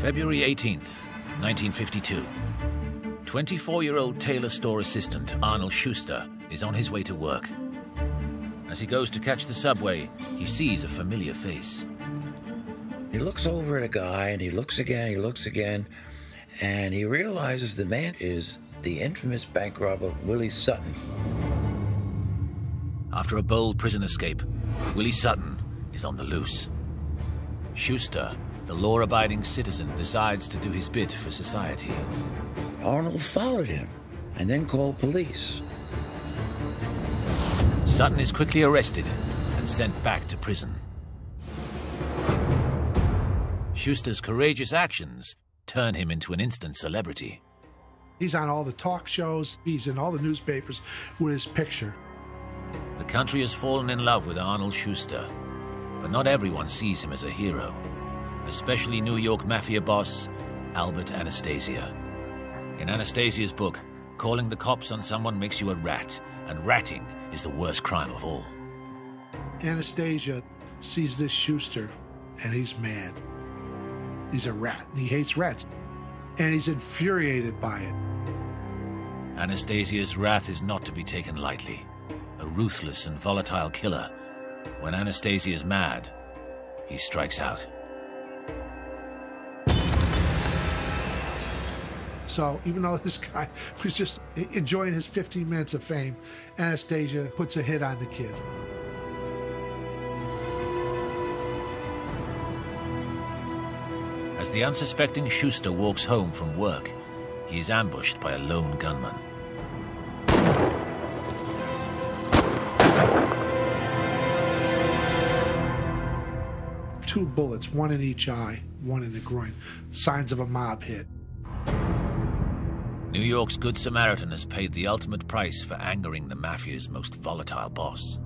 February 18th, 1952. 24-year-old tailor store assistant Arnold Schuster is on his way to work. As he goes to catch the subway, he sees a familiar face. He looks over at a guy, and he looks again, and he realizes the man is the infamous bank robber Willie Sutton. After a bold prison escape, Willie Sutton is on the loose. Schuster, the law-abiding citizen, decides to do his bit for society. Arnold followed him and then called police. Sutton is quickly arrested and sent back to prison. Schuster's courageous actions turn him into an instant celebrity. He's on all the talk shows, he's in all the newspapers with his picture. The country has fallen in love with Arnold Schuster, but not everyone sees him as a hero, especially New York mafia boss Albert Anastasia. In Anastasia's book, calling the cops on someone makes you a rat, and ratting is the worst crime of all. Anastasia sees this Schuster, and he's mad. He's a rat, and he hates rats, and he's infuriated by it. Anastasia's wrath is not to be taken lightly. A ruthless and volatile killer. When Anastasia is mad, he strikes out. So even though this guy was just enjoying his 15 minutes of fame, Anastasia puts a hit on the kid. As the unsuspecting Schuster walks home from work, he is ambushed by a lone gunman. Two bullets, one in each eye, one in the groin. Signs of a mob hit. New York's Good Samaritan has paid the ultimate price for angering the mafia's most volatile boss.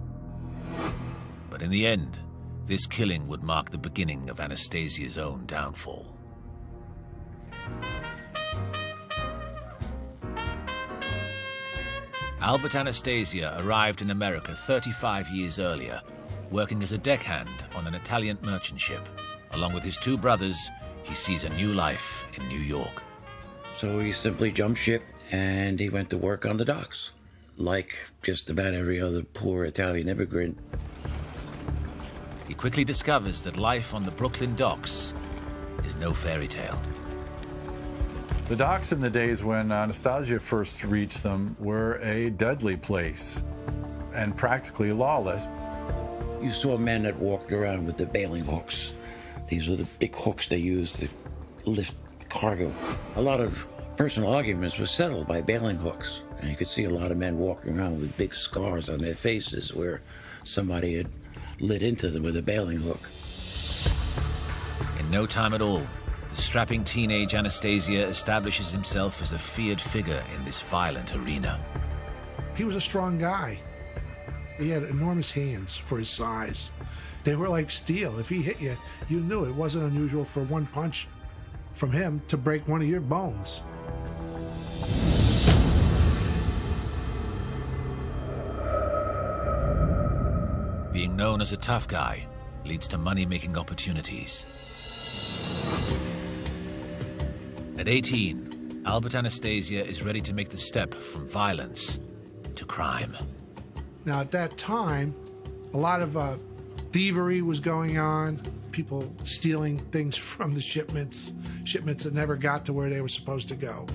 But in the end, this killing would mark the beginning of Anastasia's own downfall. Albert Anastasia arrived in America 35 years earlier, working as a deckhand on an Italian merchant ship. Along with his two brothers, he sees a new life in New York. So he simply jumped ship and he went to work on the docks, like just about every other poor Italian immigrant. He quickly discovers that life on the Brooklyn docks is no fairy tale. The docks in the days when Anastasia first reached them were a deadly place and practically lawless. You saw men that walked around with the bailing hooks. These were the big hooks they used to lift cargo. A lot of personal arguments were settled by bailing hooks. And you could see a lot of men walking around with big scars on their faces where somebody had lit into them with a bailing hook. In no time at all, the strapping teenage Anastasia establishes himself as a feared figure in this violent arena. He was a strong guy. He had enormous hands for his size. They were like steel. If he hit you, you knew it wasn't unusual for one punch from him to break one of your bones. Being known as a tough guy leads to money-making opportunities. At 18, Albert Anastasia is ready to make the step from violence to crime. Now, at that time, a lot of thievery was going on, people stealing things from the shipments that never got to where they were supposed to go.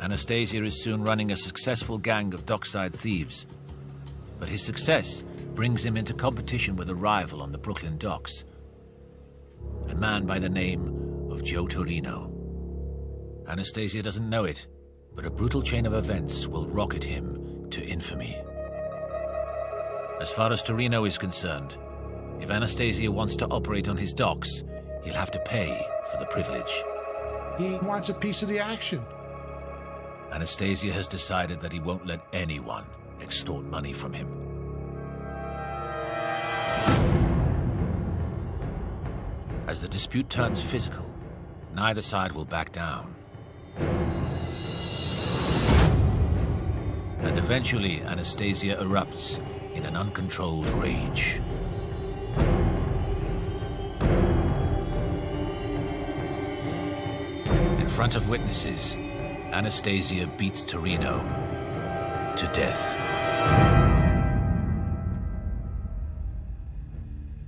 Anastasia is soon running a successful gang of dockside thieves, but his success brings him into competition with a rival on the Brooklyn docks, a man by the name of Joe Torino. Anastasia doesn't know it, but a brutal chain of events will rocket him to infamy. As far as Torino is concerned, if Anastasia wants to operate on his docks, he'll have to pay for the privilege. He wants a piece of the action. Anastasia has decided that he won't let anyone extort money from him. As the dispute turns physical, neither side will back down. And eventually, Anastasia erupts in an uncontrolled rage. front of witnesses, Anastasia beats Torino to death.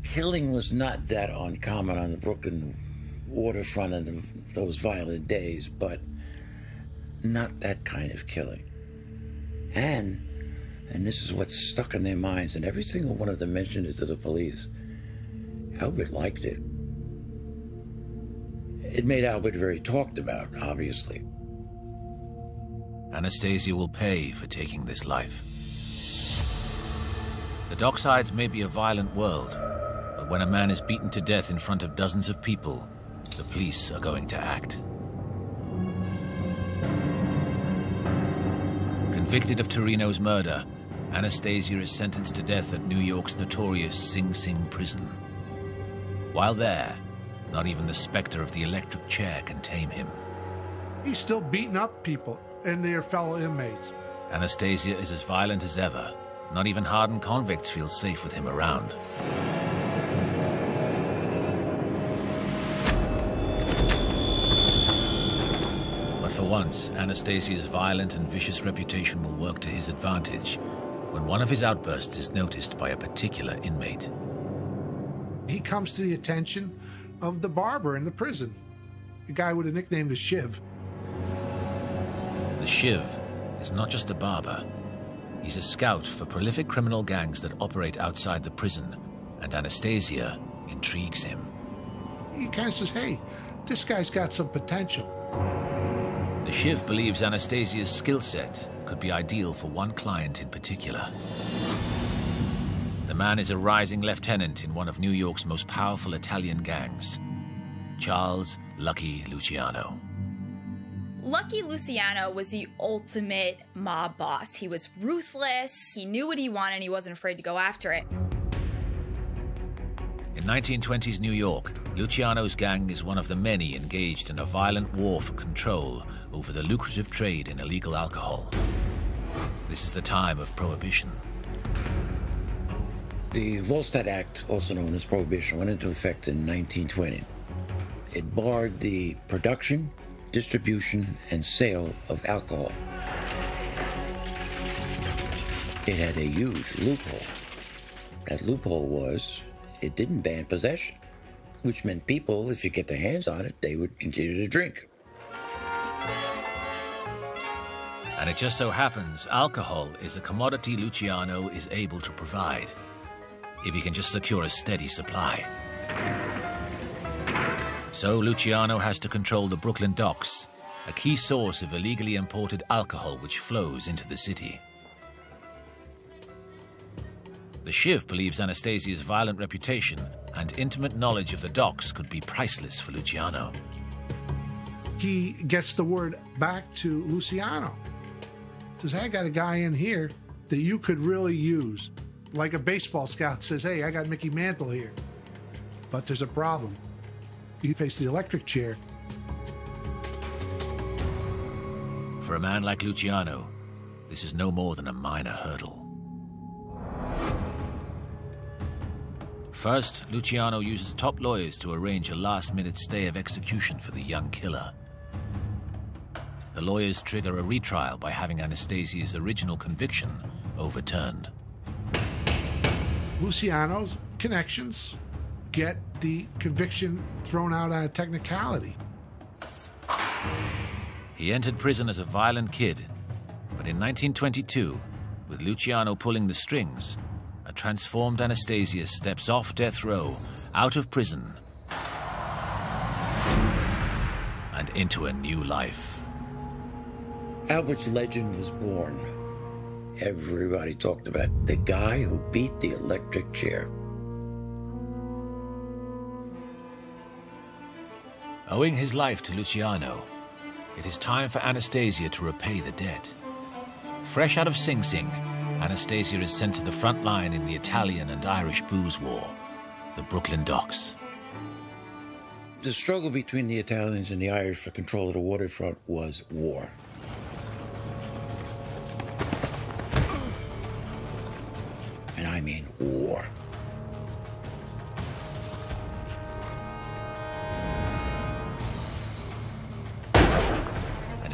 Killing was not that uncommon on the Brooklyn waterfront in those violent days, but not that kind of killing. And this is what's stuck in their minds, and every single one of them mentioned it to the police. Albert liked it. It made Albert very talked about, obviously. Anastasia will pay for taking this life. The docksides may be a violent world, but when a man is beaten to death in front of dozens of people, the police are going to act. Convicted of Torino's murder, Anastasia is sentenced to death at New York's notorious Sing Sing prison. While there, not even the specter of the electric chair can tame him. He's still beating up people and their fellow inmates. Anastasia is as violent as ever. Not even hardened convicts feel safe with him around. But for once, Anastasia's violent and vicious reputation will work to his advantage when one of his outbursts is noticed by a particular inmate. He comes to the attention of the barber in the prison, the guy with a nickname, the Shiv. The Shiv is not just a barber. He's a scout for prolific criminal gangs that operate outside the prison, and Anastasia intrigues him. He kind of says, hey, this guy's got some potential. The Shiv believes Anastasia's skill set could be ideal for one client in particular. The man is a rising lieutenant in one of New York's most powerful Italian gangs, Charles Lucky Luciano. Lucky Luciano was the ultimate mob boss. He was ruthless, he knew what he wanted, and he wasn't afraid to go after it. In 1920s New York, Luciano's gang is one of the many engaged in a violent war for control over the lucrative trade in illegal alcohol. This is the time of Prohibition. The Volstead Act, also known as Prohibition, went into effect in 1920. It barred the production, distribution, and sale of alcohol. It had a huge loophole. That loophole was it didn't ban possession, which meant people, if you get their hands on it, they would continue to drink. And it just so happens alcohol is a commodity Luciano is able to provide, if he can just secure a steady supply. So Luciano has to control the Brooklyn docks, a key source of illegally imported alcohol which flows into the city. The Shiv believes Anastasia's violent reputation and intimate knowledge of the docks could be priceless for Luciano. He gets the word back to Luciano. Says, hey, I got a guy in here that you could really use. Like a baseball scout says, hey, I got Mickey Mantle here. But there's a problem. You face the electric chair. For a man like Luciano, this is no more than a minor hurdle. First, Luciano uses top lawyers to arrange a last-minute stay of execution for the young killer. The lawyers trigger a retrial by having Anastasia's original conviction overturned. Luciano's connections get the conviction thrown out on a technicality. He entered prison as a violent kid, but in 1922, with Luciano pulling the strings, a transformed Anastasia steps off death row, out of prison, and into a new life. Albert's legend was born. Everybody talked about the guy who beat the electric chair. Owing his life to Luciano, it is time for Anastasia to repay the debt. Fresh out of Sing Sing, Anastasia is sent to the front line in the Italian and Irish booze war, the Brooklyn docks. The struggle between the Italians and the Irish for control of the waterfront was war. And I mean war.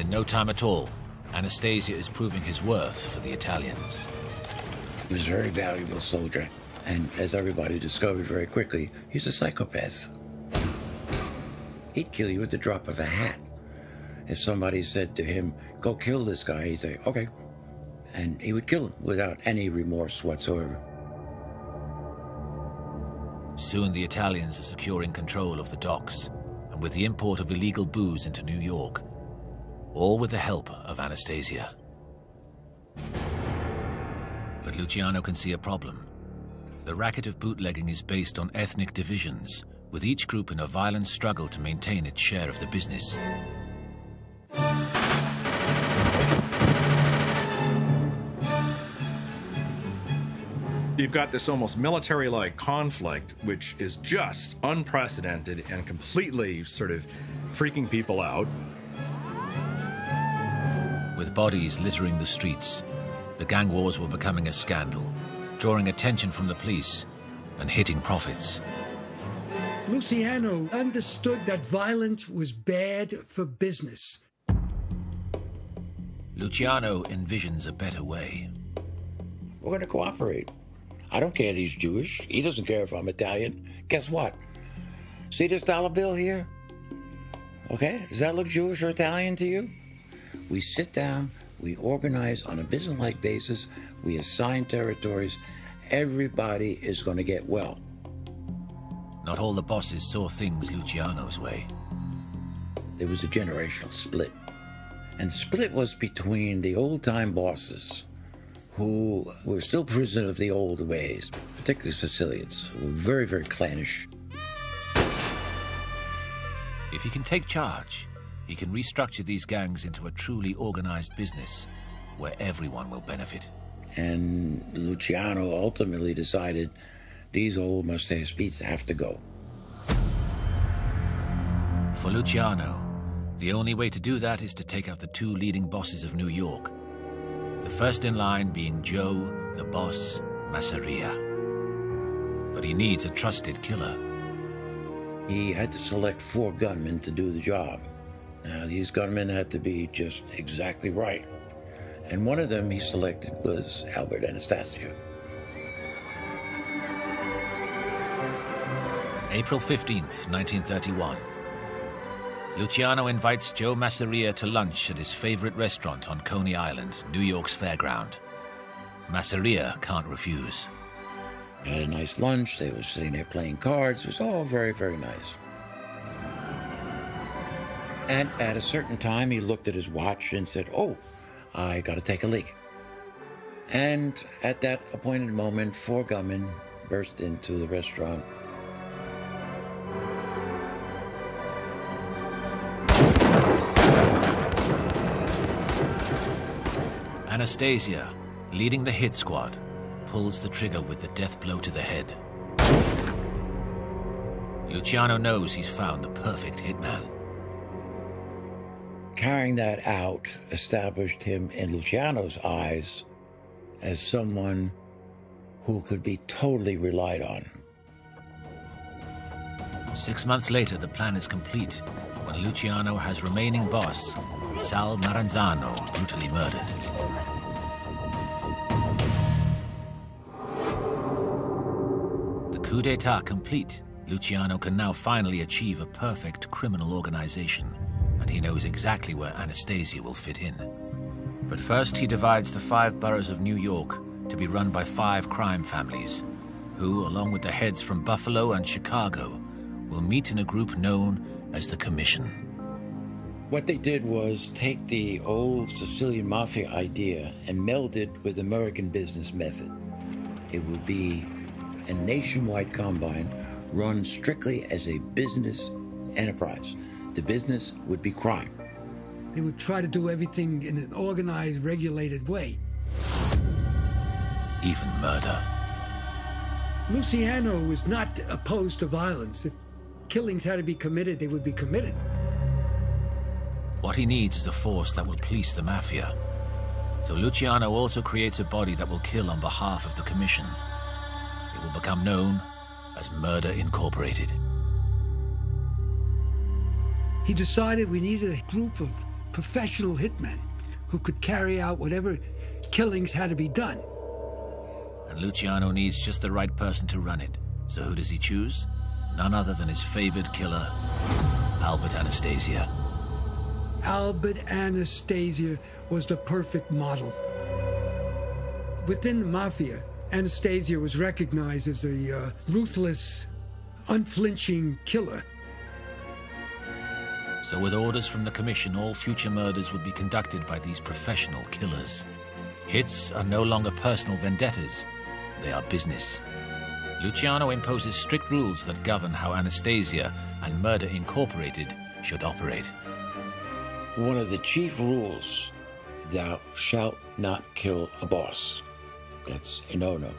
In no time at all, Anastasia is proving his worth for the Italians. He was a very valuable soldier, and as everybody discovered very quickly, he's a psychopath. He'd kill you at the drop of a hat. If somebody said to him, go kill this guy, he'd say, okay. And he would kill him without any remorse whatsoever. Soon the Italians are securing control of the docks, and with the import of illegal booze into New York, all with the help of Anastasia. But Luciano can see a problem. The racket of bootlegging is based on ethnic divisions, with each group in a violent struggle to maintain its share of the business. You've got this almost military-like conflict, which is just unprecedented and completely sort of freaking people out. With bodies littering the streets, the gang wars were becoming a scandal, drawing attention from the police and hitting profits. Luciano understood that violence was bad for business. Luciano envisions a better way. We're going to cooperate. I don't care that he's Jewish. He doesn't care if I'm Italian. Guess what? See this dollar bill here? Okay, does that look Jewish or Italian to you? We sit down, we organize on a business-like basis, we assign territories. Everybody is going to get well. Not all the bosses saw things Luciano's way. There was a generational split. And the split was between the old-time bosses who were still prisoners of the old ways, particularly Sicilians, who were very, very clannish. If he can take charge, he can restructure these gangs into a truly organized business where everyone will benefit. And Luciano ultimately decided these old mustache beats have to go. For Luciano, the only way to do that is to take out the two leading bosses of New York. The first in line being Joe, the boss, Masseria. But he needs a trusted killer. He had to select 4 gunmen to do the job. Now, these gunmen had to be just exactly right. And one of them he selected was Albert Anastasia. April 15th, 1931. Luciano invites Joe Masseria to lunch at his favorite restaurant on Coney Island, New York's fairground. Masseria can't refuse. They had a nice lunch. They were sitting there playing cards. It was all very, very nice. And at a certain time, he looked at his watch and said, oh, I got to take a leak. And at that appointed moment, 4 gunmen burst into the restaurant. Anastasia, leading the hit squad, pulls the trigger with the death blow to the head. Luciano knows he's found the perfect hitman. Carrying that out established him in Luciano's eyes as someone who could be totally relied on. 6 months later, the plan is complete when Luciano has remaining boss, Sal Maranzano, brutally murdered. The coup d'etat complete, Luciano can now finally achieve a perfect criminal organization, and he knows exactly where Anastasia will fit in. But first he divides the 5 boroughs of New York to be run by 5 crime families, who, along with the heads from Buffalo and Chicago, will meet in a group known as the Commission. What they did was take the old Sicilian mafia idea and meld it with American business method. It would be a nationwide combine run strictly as a business enterprise. The business would be crime. They would try to do everything in an organized, regulated way. Even murder. Luciano was not opposed to violence. If killings had to be committed, they would be committed. What he needs is a force that will police the mafia. So Luciano also creates a body that will kill on behalf of the Commission. It will become known as Murder Incorporated. He decided we needed a group of professional hitmen who could carry out whatever killings had to be done. And Luciano needs just the right person to run it. So who does he choose? None other than his favored killer, Albert Anastasia. Albert Anastasia was the perfect model. Within the mafia, Anastasia was recognized as a ruthless, unflinching killer. So with orders from the commission, all future murders would be conducted by these professional killers. Hits are no longer personal vendettas, they are business. Luciano imposes strict rules that govern how Anastasia and Murder Incorporated should operate. One of the chief rules, thou shalt not kill a boss. That's a no-no.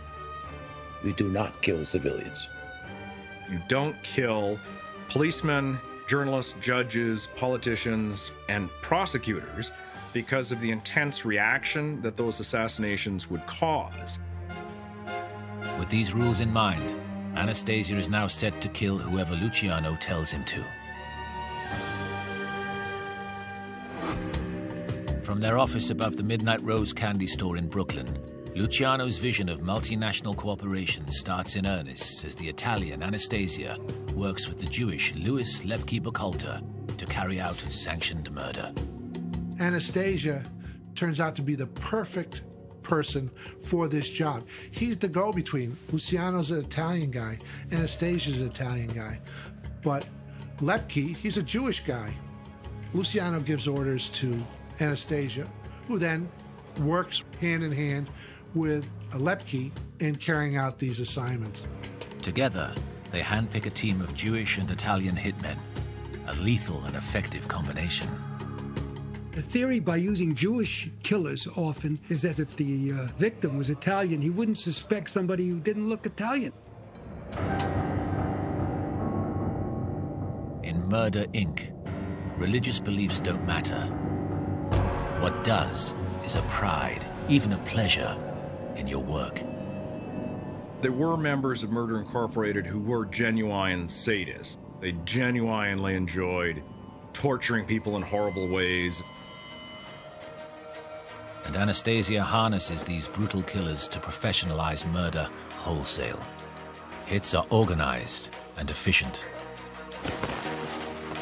We do not kill civilians. You don't kill policemen, journalists, judges, politicians, and prosecutors because of the intense reaction that those assassinations would cause. With these rules in mind, Anastasia is now set to kill whoever Luciano tells him to. From their office above the Midnight Rose candy store in Brooklyn, Luciano's vision of multinational cooperation starts in earnest as the Italian Anastasia works with the Jewish Louis Lepke Buchalter to carry out sanctioned murder. Anastasia turns out to be the perfect person for this job. He's the go-between. Luciano's an Italian guy. Anastasia's an Italian guy. But Lepke, he's a Jewish guy. Luciano gives orders to Anastasia, who then works hand in hand with Lepke in carrying out these assignments. Together, they handpick a team of Jewish and Italian hitmen, a lethal and effective combination. The theory by using Jewish killers often is that if the victim was Italian, he wouldn't suspect somebody who didn't look Italian. In Murder, Inc., religious beliefs don't matter. What does is a pride, even a pleasure, in your work. There were members of Murder Incorporated who were genuine sadists. They genuinely enjoyed torturing people in horrible ways. And Anastasia harnesses these brutal killers to professionalize murder wholesale. Hits are organized and efficient.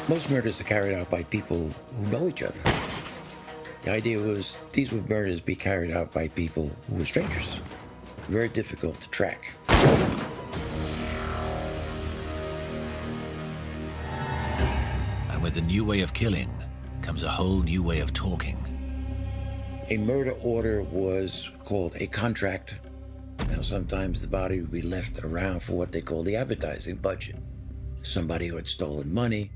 Most murders are carried out by people who know each other. The idea was these would murders be carried out by people who were strangers. Very difficult to track. And with a new way of killing comes a whole new way of talking. A murder order was called a contract. Now, sometimes the body would be left around for what they call the advertising budget. Somebody who had stolen money,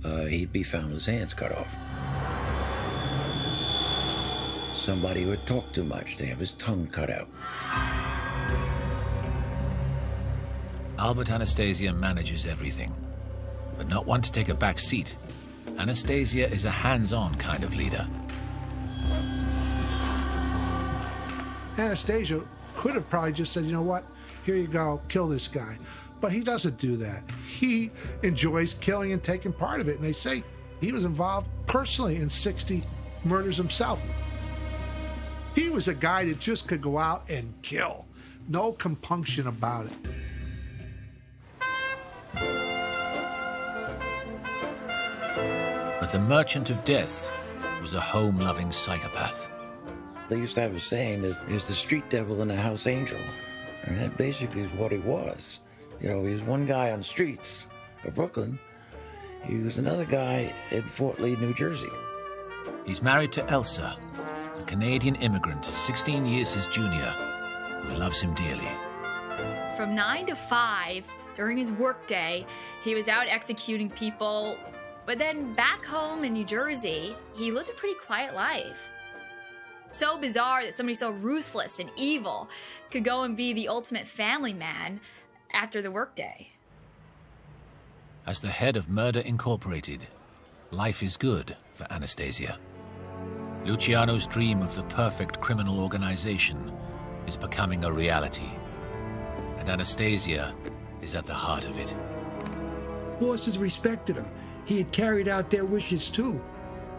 he'd be found with his hands cut off. Somebody who had talked too much, they have his tongue cut out. Albert Anastasia manages everything, but not one to take a back seat. Anastasia is a hands-on kind of leader. Anastasia could have probably just said, you know what, here you go, kill this guy. But he doesn't do that. He enjoys killing and taking part of it. And they say he was involved personally in 60 murders himself. He was a guy that just could go out and kill. No compunction about it. But the Merchant of Death was a home-loving psychopath. They used to have a saying, there's the street devil and the house angel. And that basically is what he was. You know, he was one guy on the streets of Brooklyn. He was another guy in Fort Lee, New Jersey. He's married to Elsa, a Canadian immigrant, 16 years his junior, who loves him dearly. From 9 to 5, during his workday, he was out executing people. But then back home in New Jersey, he lived a pretty quiet life. So bizarre that somebody so ruthless and evil could go and be the ultimate family man after the workday. As the head of Murder Incorporated, life is good for Anastasia. Luciano's dream of the perfect criminal organization is becoming a reality, and Anastasia is at the heart of it. Bosses respected him. He had carried out their wishes too.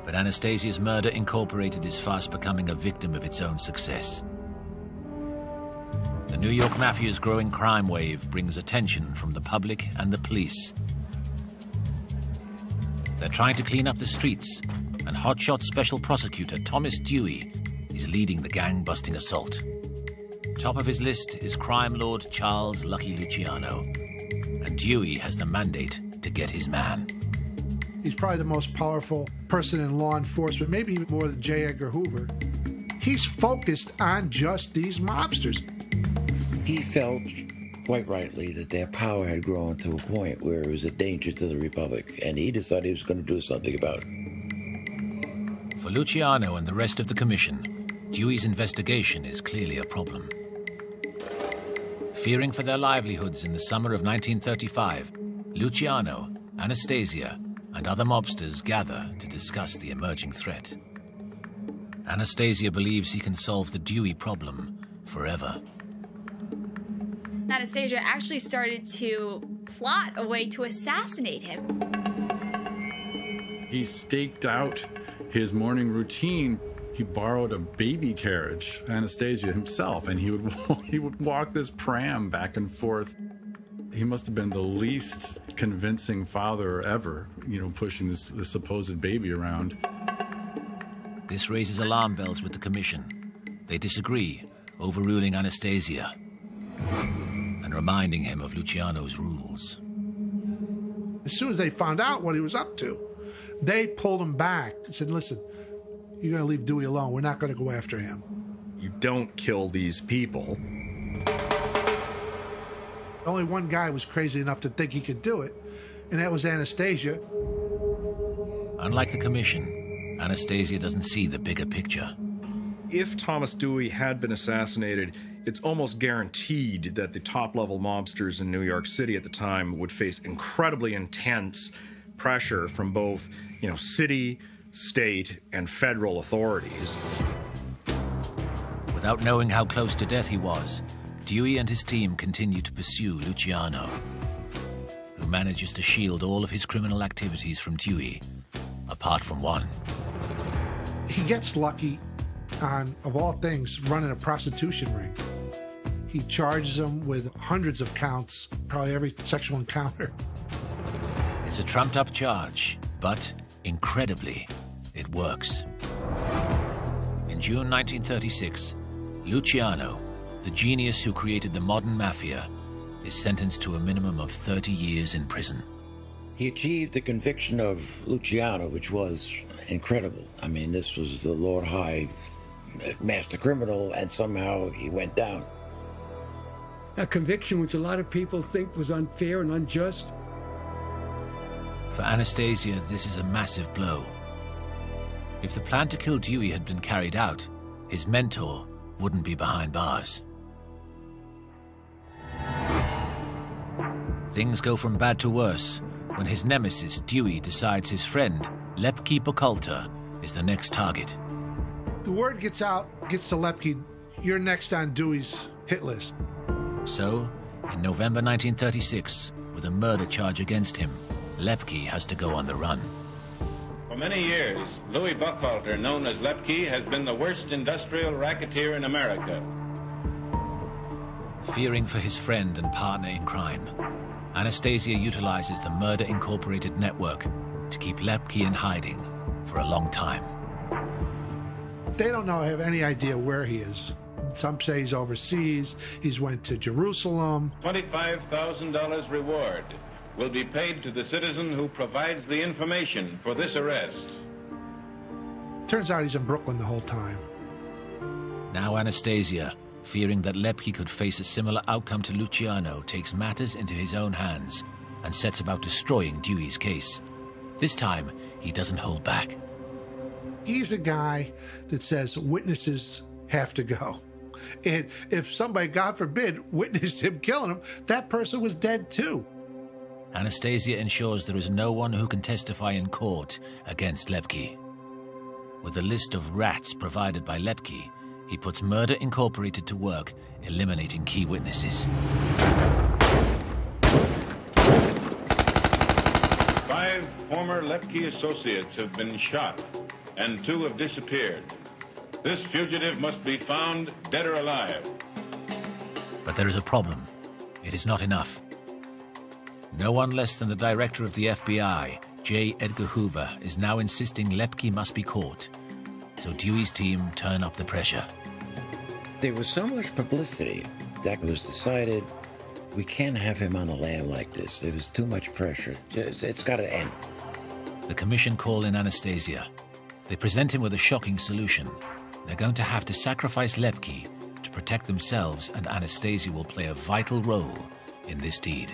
But Anastasia's Murder Incorporated is fast becoming a victim of its own success. The New York Mafia's growing crime wave brings attention from the public and the police. They're trying to clean up the streets, and hotshot special prosecutor Thomas Dewey is leading the gang-busting assault. Top of his list is crime lord Charles Lucky Luciano, and Dewey has the mandate to get his man. He's probably the most powerful person in law enforcement, maybe even more than J. Edgar Hoover. He's focused on just these mobsters. He felt, quite rightly, that their power had grown to a point where it was a danger to the Republic, and he decided he was going to do something about it. For Luciano and the rest of the commission, Dewey's investigation is clearly a problem. Fearing for their livelihoods in the summer of 1935, Luciano, Anastasia, and other mobsters gather to discuss the emerging threat. Anastasia believes he can solve the Dewey problem forever. Anastasia actually started to plot a way to assassinate him. He staked out his morning routine. He borrowed a baby carriage, Anastasia himself, and he would walk this pram back and forth. He must have been the least convincing father ever, pushing this supposed baby around. This raises alarm bells with the commission. They disagree, overruling Anastasia and reminding him of Luciano's rules. As soon as they found out what he was up to, they pulled him back and said, listen, you're going to leave Dewey alone. We're not going to go after him. You don't kill these people. Only one guy was crazy enough to think he could do it, and that was Anastasia. Unlike the commission, Anastasia doesn't see the bigger picture. If Thomas Dewey had been assassinated, it's almost guaranteed that the top-level mobsters in New York City at the time would face incredibly intense pressure from both, city, state, and federal authorities. Without knowing how close to death he was, Dewey and his team continue to pursue Luciano, who manages to shield all of his criminal activities from Dewey, apart from one. He gets lucky on, of all things, running a prostitution ring. He charges them with hundreds of counts, probably every sexual encounter. It's a trumped-up charge, but incredibly, it works. In June 1936, Luciano, the genius who created the modern mafia, is sentenced to a minimum of 30 years in prison. He achieved the conviction of Luciano, which was incredible. I mean, this was the Lord High master criminal, and somehow he went down. A conviction which a lot of people think was unfair and unjust. For Anastasia, this is a massive blow. If the plan to kill Dewey had been carried out, his mentor wouldn't be behind bars. Things go from bad to worse when his nemesis, Dewey, decides his friend, Lepke Pokolta, is the next target. The word gets out, gets to Lepke, you're next on Dewey's hit list. So, in November 1936, with a murder charge against him, Lepke has to go on the run. For many years, Louis Buchalter, known as Lepke, has been the worst industrial racketeer in America. Fearing for his friend and partner in crime, Anastasia utilizes the Murder Incorporated network to keep Lepke in hiding for a long time. They don't have any idea where he is. Some say he's overseas, he's went to Jerusalem. $25,000 reward will be paid to the citizen who provides the information for this arrest. Turns out he's in Brooklyn the whole time. Now Anastasia, fearing that Lepke could face a similar outcome to Luciano, takes matters into his own hands and sets about destroying Dewey's case. This time, he doesn't hold back. He's a guy that says witnesses have to go. And if somebody, God forbid, witnessed him killing him, that person was dead too. Anastasia ensures there is no one who can testify in court against Lepke. With a list of rats provided by Lepke, he puts Murder Incorporated to work, eliminating key witnesses. 5 former Lepke associates have been shot. and 2 have disappeared. This fugitive must be found dead or alive. But there is a problem. It is not enough. No one less than the director of the FBI, J. Edgar Hoover, is now insisting Lepke must be caught. So Dewey's team turn up the pressure. There was so much publicity that it was decided we can't have him on the lam like this. There was too much pressure. It's got to end. The commission call in Anastasia. They present him with a shocking solution. They're going to have to sacrifice Lepke to protect themselves, and Anastasia will play a vital role in this deed.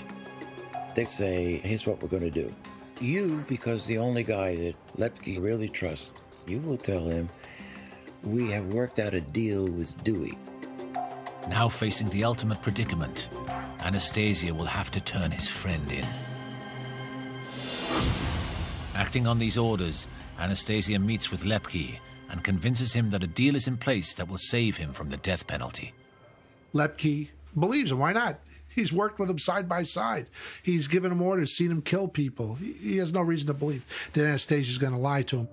They say, here's what we're going to do. You, because the only guy that Lepke really trusts, you will tell him, we have worked out a deal with Dewey. Now facing the ultimate predicament, Anastasia will have to turn his friend in. Acting on these orders, Anastasia meets with Lepke and convinces him that a deal is in place that will save him from the death penalty. Lepke believes him. Why not? He's worked with him side by side. He's given him orders, seen him kill people. He has no reason to believe that Anastasia's going to lie to him.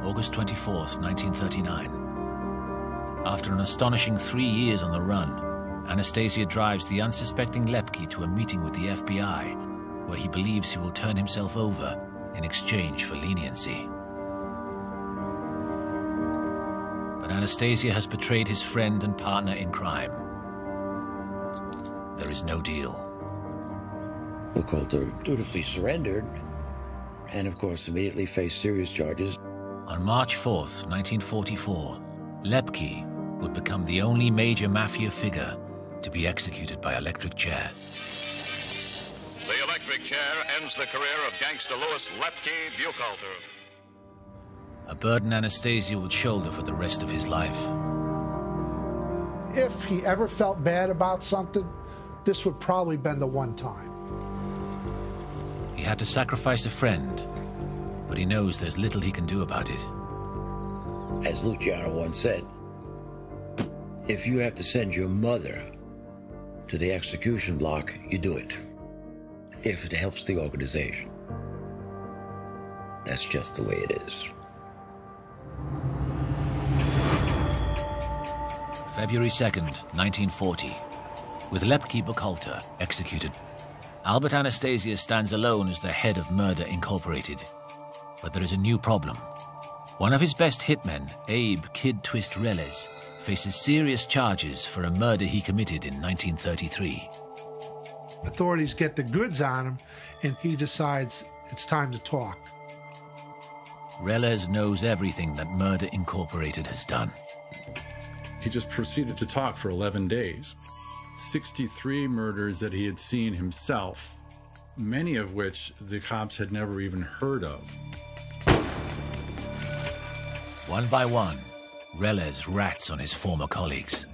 August 24th, 1939. After an astonishing 3 years on the run, Anastasia drives the unsuspecting Lepke to a meeting with the FBI, where he believes he will turn himself over in exchange for leniency. But Anastasia has betrayed his friend and partner in crime. There is no deal. Buchalter dutifully surrendered, and of course immediately faced serious charges. On March 4th, 1944, Lepke would become the only major mafia figure to be executed by electric chair. The electric chair ends the career of gangster Louis Lepke Buchalter. A burden Anastasia would shoulder for the rest of his life. If he ever felt bad about something, this would probably been the one time. He had to sacrifice a friend, but he knows there's little he can do about it. As Luciano once said, if you have to send your mother to the execution block, you do it. If it helps the organization. That's just the way it is. February 2nd, 1940. With Lepke Buchalter executed, Albert Anastasia stands alone as the head of Murder Incorporated. But there is a new problem. One of his best hitmen, Abe Kid Twist Reles, faces serious charges for a murder he committed in 1933. Authorities get the goods on him, and he decides it's time to talk. Reles knows everything that Murder Incorporated has done. He just proceeded to talk for 11 days. 63 murders that he had seen himself, many of which the cops had never even heard of. One by one, Reles rats on his former colleagues.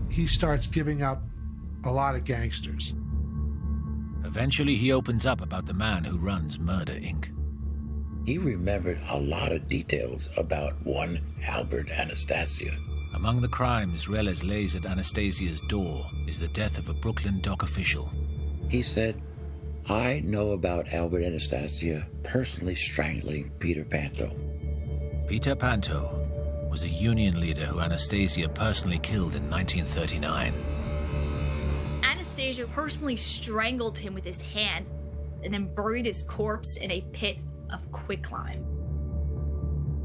He starts giving up a lot of gangsters. Eventually, he opens up about the man who runs Murder, Inc. He remembered a lot of details about one Albert Anastasia. Among the crimes Reles lays at Anastasia's door is the death of a Brooklyn dock official. He said, I know about Albert Anastasia personally strangling Peter Panto. Peter Panto was a union leader who Anastasia personally killed in 1939. Anastasia personally strangled him with his hands and then buried his corpse in a pit of quicklime.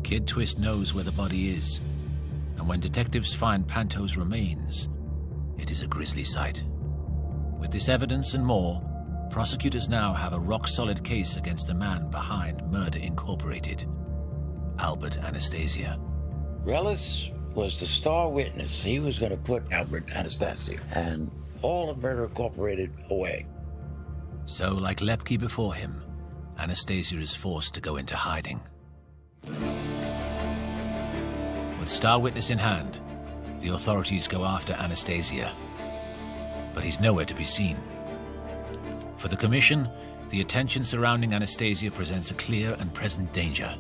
Kid Twist knows where the body is, and when detectives find Panto's remains, it is a grisly sight. With this evidence and more, prosecutors now have a rock-solid case against the man behind Murder Incorporated, Albert Anastasia. Reles was the star witness. He was going to put Albert Anastasia and all of Murder Incorporated away. So, like Lepke before him, Anastasia is forced to go into hiding. With star witness in hand, the authorities go after Anastasia. But he's nowhere to be seen. For the commission, the attention surrounding Anastasia presents a clear and present danger.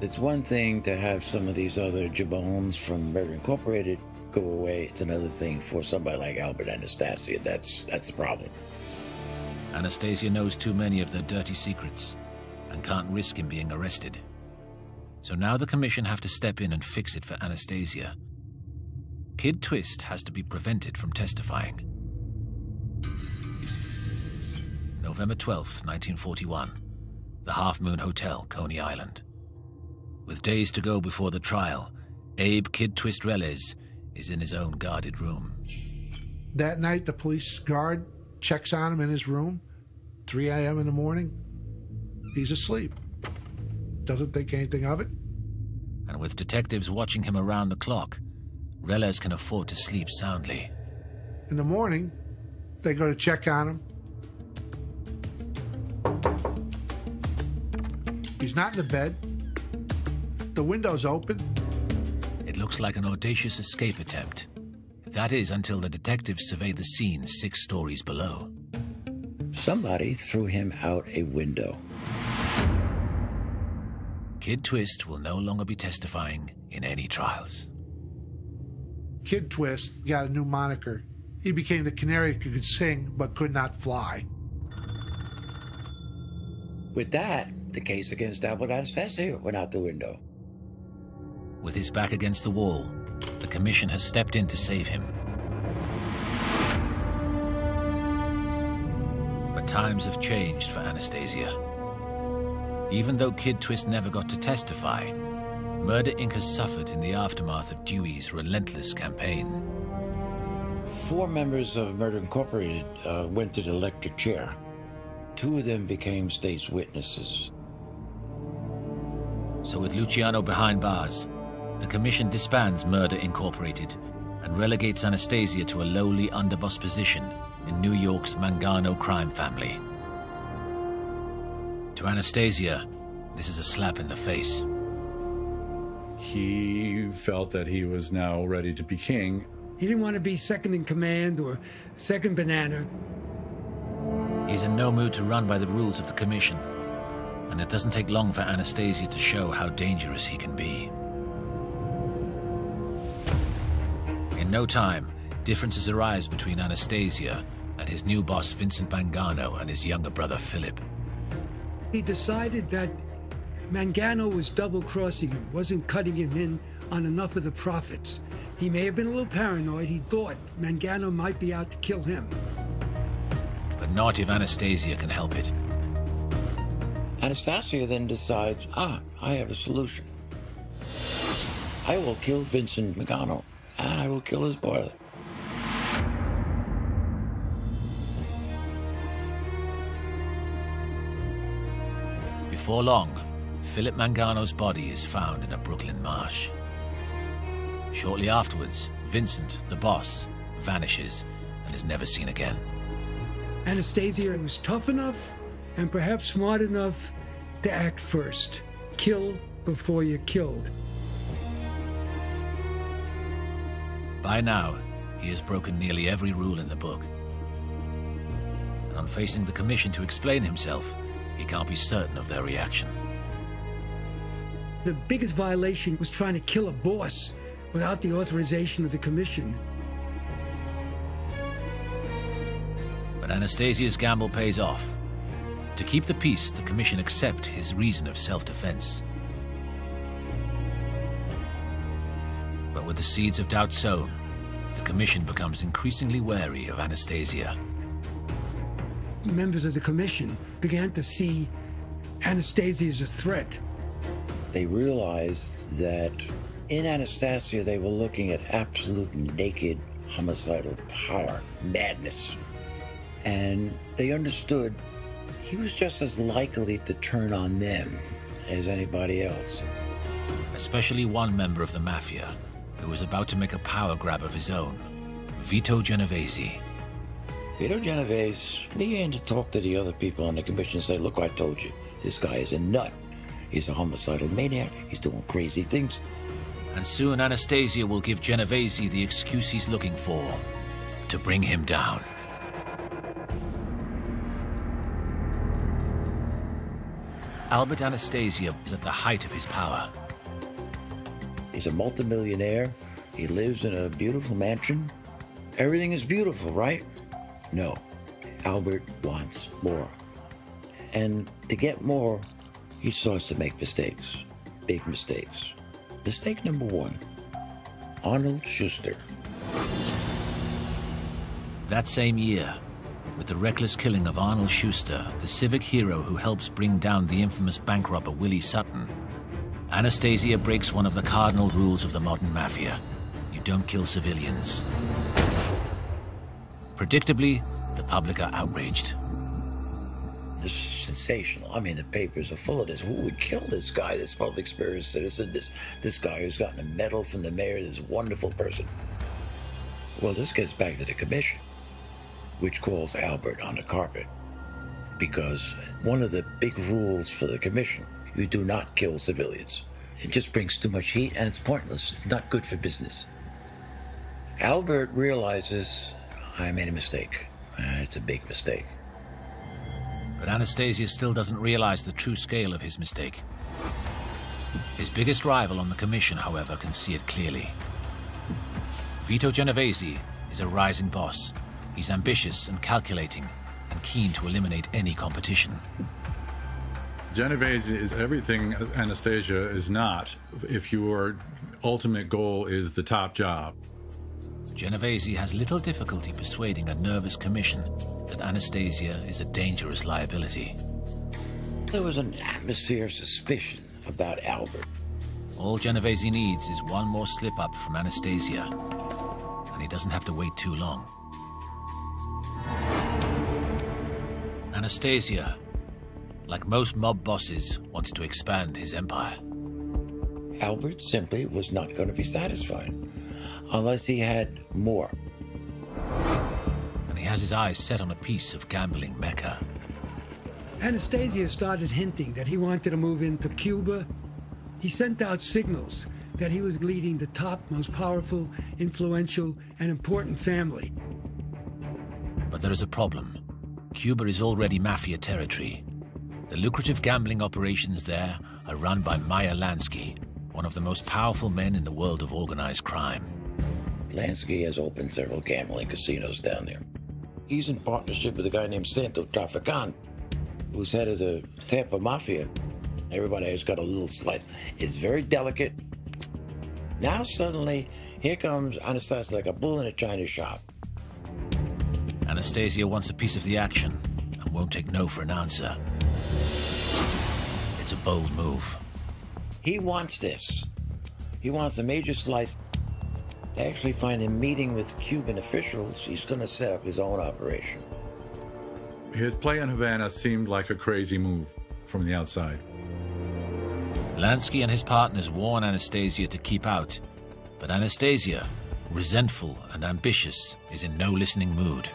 It's one thing to have some of these other jabones from Murder Incorporated go away. It's another thing for somebody like Albert Anastasia. That's the problem. Anastasia knows too many of their dirty secrets and can't risk him being arrested. So now the commission have to step in and fix it for Anastasia. Kid Twist has to be prevented from testifying. November 12th, 1941. The Half Moon Hotel, Coney Island. With days to go before the trial, Abe Kid Twist Reles is in his own guarded room. That night, the police guard checks on him in his room, 3 a.m. in the morning. He's asleep. Doesn't think anything of it. And with detectives watching him around the clock, Reles can afford to sleep soundly. In the morning, they go to check on him. He's not in the bed. The window's open. It looks like an audacious escape attempt. That is until the detectives survey the scene 6 stories below. Somebody threw him out a window. Kid Twist will no longer be testifying in any trials. Kid Twist got a new moniker. He became the canary who could sing but could not fly. With that, the case against Albert Anastasia went out the window. With his back against the wall, the commission has stepped in to save him. But times have changed for Anastasia. Even though Kid Twist never got to testify, Murder Inc. has suffered in the aftermath of Dewey's relentless campaign. 4 members of Murder Incorporated went to the electric chair. 2 of them became state's witnesses. So with Luciano behind bars, the commission disbands Murder Incorporated and relegates Anastasia to a lowly underboss position in New York's Mangano crime family. To Anastasia, this is a slap in the face. He felt that he was now ready to be king. He didn't want to be second in command or second banana. He's in no mood to run by the rules of the commission, and it doesn't take long for Anastasia to show how dangerous he can be. In no time, differences arise between Anastasia and his new boss Vincent Mangano and his younger brother Philip. He decided that Mangano was double-crossing him, wasn't cutting him in on enough of the profits. He may have been a little paranoid. He thought Mangano might be out to kill him. But not if Anastasia can help it. Anastasia then decides, I have a solution. I will kill Vincent Mangano, and I will kill his brother. Before long, Philip Mangano's body is found in a Brooklyn marsh. Shortly afterwards, Vincent, the boss, vanishes and is never seen again. Anastasia was tough enough and perhaps smart enough to act first. Kill before you're killed. By now, he has broken nearly every rule in the book. And on facing the commission to explain himself, he can't be certain of their reaction. The biggest violation was trying to kill a boss without the authorization of the commission. But Anastasia's gamble pays off. To keep the peace, the commission accept his reason of self-defense. But with the seeds of doubt sown, the commission becomes increasingly wary of Anastasia. Members of the commission began to see Anastasia as a threat. They realized that in Anastasia, they were looking at absolute naked homicidal power, madness. And they understood he was just as likely to turn on them as anybody else. Especially one member of the mafia who was about to make a power grab of his own, Vito Genovese. Vito Genovese began to talk to the other people on the commission and say, look, I told you, this guy is a nut. He's a homicidal maniac. He's doing crazy things. And soon Anastasia will give Genovese the excuse he's looking for to bring him down. Albert Anastasia is at the height of his power. He's a multimillionaire. He lives in a beautiful mansion. Everything is beautiful, right? No. Albert wants more. And to get more, he starts to make mistakes. Big mistakes. Mistake number one, Arnold Schuster. That same year, with the reckless killing of Arnold Schuster, the civic hero who helps bring down the infamous bank robber Willie Sutton, Anastasia breaks one of the cardinal rules of the modern mafia. You don't kill civilians. Predictably, the public are outraged. This is sensational. I mean, the papers are full of this. Who would kill this guy, this public spirit citizen, this guy who's gotten a medal from the mayor, this wonderful person? Well, this gets back to the commission, which calls Albert on the carpet. Because one of the big rules for the commission, you do not kill civilians. It just brings too much heat and it's pointless. It's not good for business. Albert realizes, I made a mistake. It's a big mistake. But Anastasia still doesn't realize the true scale of his mistake. His biggest rival on the commission, however, can see it clearly. Vito Genovese is a rising boss. He's ambitious and calculating, and keen to eliminate any competition. Genovese is everything Anastasia is not, if your ultimate goal is the top job. Genovese has little difficulty persuading a nervous commission that Anastasia is a dangerous liability. There was an atmosphere of suspicion about Albert. All Genovese needs is one more slip-up from Anastasia, and he doesn't have to wait too long. Anastasia, like most mob bosses, wants to expand his empire. Albert simply was not going to be satisfied unless he had more. And he has his eyes set on a piece of gambling mecca. Anastasia started hinting that he wanted to move into Cuba. He sent out signals that he was leading the top, most powerful, influential, and important family. But there is a problem. Cuba is already mafia territory. The lucrative gambling operations there are run by Meyer Lansky, one of the most powerful men in the world of organized crime. Lansky has opened several gambling casinos down there. He's in partnership with a guy named Santo Traficant, who's head of the Tampa Mafia. Everybody has got a little slice. It's very delicate. Now suddenly, here comes Anastasia like a bull in a china shop. Anastasia wants a piece of the action and won't take no for an answer. It's a bold move. He wants this. He wants a major slice. To actually find him meeting with Cuban officials, he's going to set up his own operation. His play in Havana seemed like a crazy move from the outside. Lansky and his partners warn Anastasia to keep out, but Anastasia, resentful and ambitious, is in no listening mood.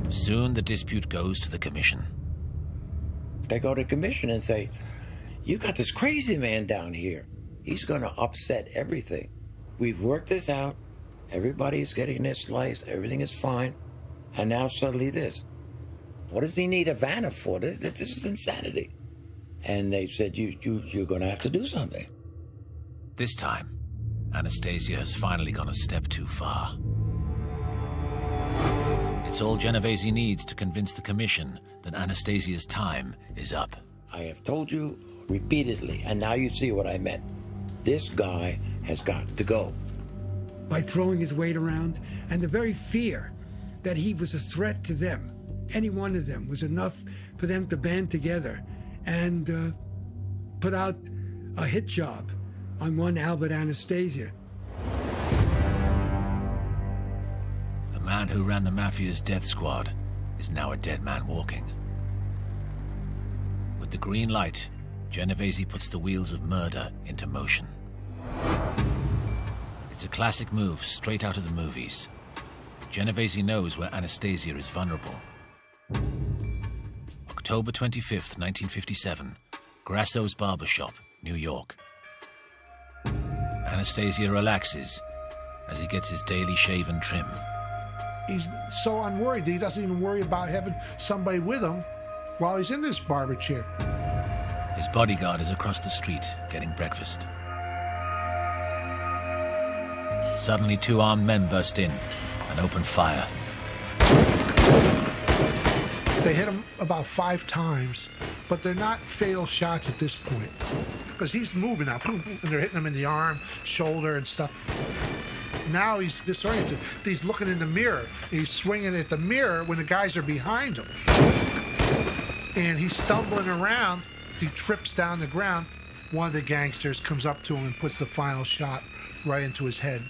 Soon the dispute goes to the commission. They go to commission and say, you got this crazy man down here. He's going to upset everything. We've worked this out. Everybody's getting their slice. Everything is fine. And now suddenly this. What does he need Havana for? This is insanity. And they said, you're going to have to do something. This time, Anastasia has finally gone a step too far. It's all Genovese needs to convince the commission that Anastasia's time is up. I have told you repeatedly, and now you see what I meant. This guy has got to go. By throwing his weight around, and the very fear that he was a threat to them, any one of them, was enough for them to band together and put out a hit job on one Albert Anastasia. The man who ran the mafia's death squad is now a dead man walking. With the green light, Genovese puts the wheels of murder into motion. It's a classic move straight out of the movies. Genovese knows where Anastasia is vulnerable. October 25th, 1957, Grasso's barbershop, New York. Anastasia relaxes as he gets his daily shave and trim. He's so unworried that he doesn't even worry about having somebody with him while he's in this barber chair. His bodyguard is across the street getting breakfast. Suddenly, two armed men burst in and open fire. They hit him about 5 times, but they're not fatal shots at this point because he's moving now, and they're hitting him in the arm, shoulder, and stuff. Now he's disoriented. He's looking in the mirror. He's swinging at the mirror when the guys are behind him. And he's stumbling around. He trips down the ground. One of the gangsters comes up to him and puts the final shot right into his head.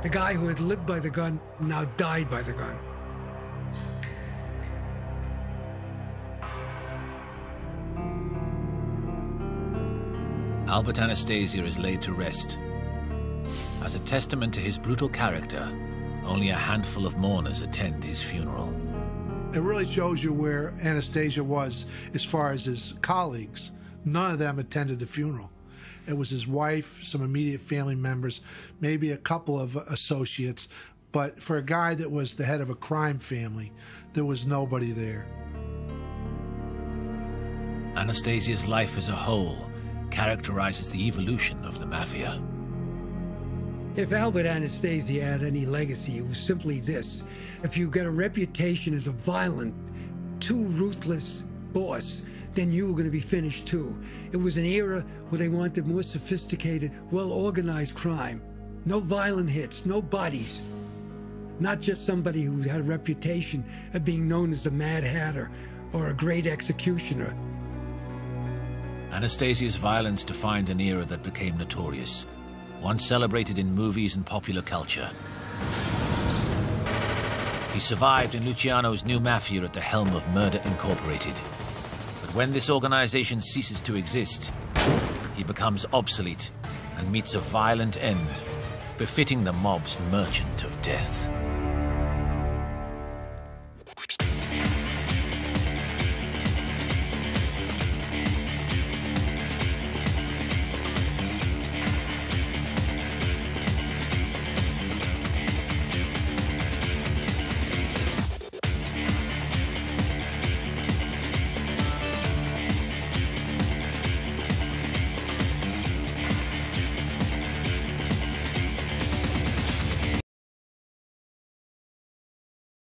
The guy who had lived by the gun now died by the gun. Albert Anastasia is laid to rest. As a testament to his brutal character, only a handful of mourners attend his funeral. It really shows you where Anastasia was as far as his colleagues. None of them attended the funeral. It was his wife, some immediate family members, maybe a couple of associates, but for a guy that was the head of a crime family, there was nobody there. Anastasia's life as a whole characterizes the evolution of the mafia. If Albert Anastasia had any legacy, it was simply this. If you get a reputation as a violent, too ruthless boss, then you were going to be finished too. It was an era where they wanted more sophisticated, well-organized crime. No violent hits, no bodies. Not just somebody who had a reputation of being known as the Mad Hatter or a great executioner. Anastasia's violence defined an era that became notorious, one celebrated in movies and popular culture. He survived in Luciano's new mafia at the helm of Murder Incorporated. But when this organization ceases to exist, he becomes obsolete and meets a violent end, befitting the mob's merchant of death.